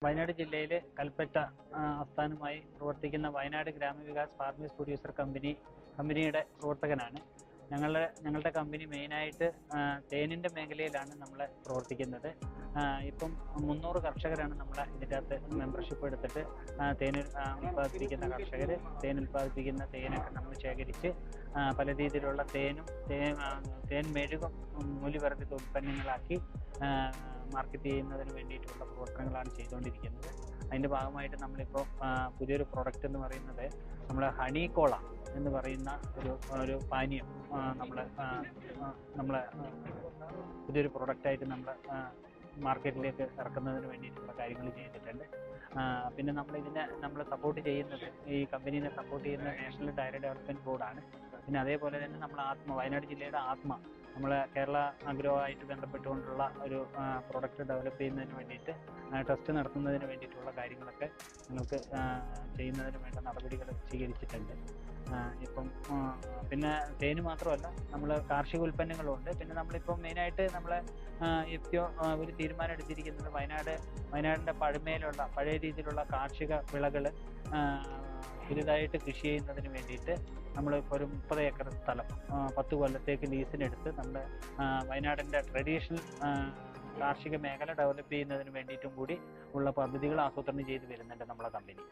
വയനാട് ജില്ലയിലെ കൽപ്പറ്റ ആസ്ഥാനമായി പ്രവർത്തിക്കുന്ന വയനാട് ഗ്രാമവികാസ് ഫാർമേഴ്സ് പ്രൊഡ്യൂസർ കമ്പനിയുടെ പ്രവർത്തകനാണ്. ഞങ്ങളുടെ കമ്പനി മെയിനായിട്ട് തേനിൻ്റെ മേഖലയിലാണ് നമ്മൾ പ്രവർത്തിക്കുന്നത്. ഇപ്പം 300 കർഷകരാണ് നമ്മളെ ഇതിൻ്റെ അകത്ത് മെമ്പർഷിപ്പ് എടുത്തിട്ട് തേൻ ഉൽപ്പാദിപ്പിക്കുന്ന കർഷകർ. തേൻ ഉൽപ്പാദിപ്പിക്കുന്ന തേനൊക്കെ നമ്മൾ ശേഖരിച്ച് പല രീതിയിലുള്ള തേൻ മെഴുകും മൂല്യവർദ്ധിത ഉൽപ്പന്നങ്ങളാക്കി മാർക്കറ്റ് ചെയ്യുന്നതിന് വേണ്ടിയിട്ടുള്ള പ്രവർത്തനങ്ങളാണ് ചെയ്തുകൊണ്ടിരിക്കുന്നത്. അതിൻ്റെ ഭാഗമായിട്ട് നമ്മളിപ്പോൾ പുതിയൊരു പ്രൊഡക്റ്റ് എന്ന് പറയുന്നത് നമ്മൾ ഹണി കോള എന്ന് പറയുന്ന ഒരു പാനീയം നമ്മൾ പുതിയൊരു പ്രൊഡക്റ്റായിട്ട് നമ്മൾ മാർക്കറ്റിലേക്ക് ഇറക്കുന്നതിന് വേണ്ടിയിട്ടുള്ള കാര്യങ്ങൾ ചെയ്തിട്ടുണ്ട്. പിന്നെ നമ്മൾ സപ്പോർട്ട് ചെയ്യുന്നത്, ഈ കമ്പനീനെ സപ്പോർട്ട് ചെയ്യുന്ന നാഷണൽ ഡയറി ഡെവലപ്മെൻറ്റ് ബോർഡാണ്. പിന്നെ അതേപോലെ തന്നെ നമ്മൾ വയനാട് ജില്ലയുടെ നമ്മൾ കേരള അഗ്രോ ആയിട്ട് ബന്ധപ്പെട്ടുകൊണ്ടുള്ള ഒരു പ്രൊഡക്റ്റ് ഡെവലപ്പ് ചെയ്യുന്നതിന് വേണ്ടിയിട്ട് ടെസ്റ്റ് നടത്തുന്നതിന് വേണ്ടിയിട്ടുള്ള കാര്യങ്ങളൊക്കെ നിങ്ങൾക്ക് ചെയ്യുന്നതിന് വേണ്ട നടപടികൾ സ്വീകരിച്ചിട്ടുണ്ട്. പിന്നെ തേന് മാത്രമല്ല, നമ്മൾ കാർഷിക ഉൽപ്പന്നങ്ങളുണ്ട്. പിന്നെ നമ്മളിപ്പം മെയിനായിട്ട് ഒരു തീരുമാനം എടുത്തിരിക്കുന്നത് വയനാടിൻ്റെ പഴയ രീതിയിലുള്ള കാർഷിക വിളകൾ പുതുതായിട്ട് കൃഷി ചെയ്യുന്നതിന് വേണ്ടിയിട്ട് നമ്മളിപ്പോൾ ഒരു 30 ഏക്കർ സ്ഥലം 10 കൊല്ലത്തേക്ക് ലീസിനെടുത്ത് നമ്മുടെ വയനാടിൻ്റെ ട്രഡീഷണൽ കാർഷിക മേഖല ഡെവലപ്പ് ചെയ്യുന്നതിന് വേണ്ടിയിട്ടും കൂടി ഉള്ള പദ്ധതികൾ ആസൂത്രണം ചെയ്ത് വരുന്നുണ്ട് നമ്മളെ കമ്പനി.